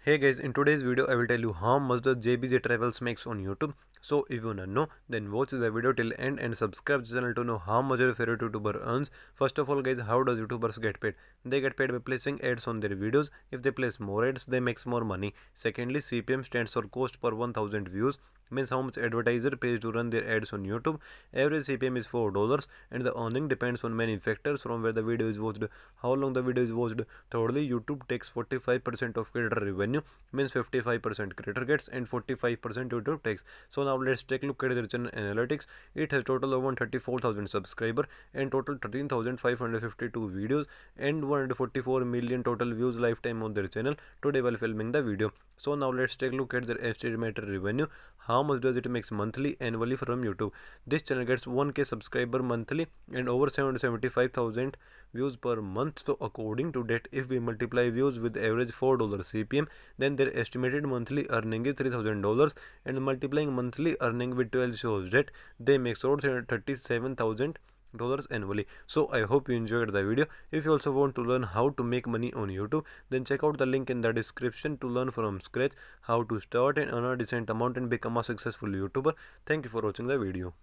Hey guys, in today's video I will tell you how much the JBG Travels makes on YouTube. So if you wanna know, then watch the video till end and subscribe to the channel to know how much your favorite YouTuber earns. First of all guys, how does YouTubers get paid? They get paid by placing ads on their videos. If they place more ads, they make more money. Secondly, CPM stands for cost per 1000 views, means how much advertiser pays to run their ads on YouTube. Average CPM is $4 and the earning depends on many factors, from where the video is watched, how long the video is watched. Thirdly, YouTube takes 45% of creator revenue, means 55% creator gets and 45% YouTube takes. So now let's take a look at their channel analytics. It has total of 134,000 subscribers and total 13,552 videos and 144 million total views lifetime on their channel today while filming the video. So now let's take a look at their estimated revenue. How much does it makes monthly annually from YouTube? This channel gets 1k subscriber monthly and over 775,000 views per month. So according to that, if we multiply views with average $4 CPM, then their estimated monthly earning is $3,000, and multiplying monthly earning with 12 shows that they make around $37,000 annually. So I hope you enjoyed the video. If you also want to learn how to make money on YouTube, then check out the link in the description to learn from scratch how to start and earn a decent amount and become a successful YouTuber. Thank you for watching the video.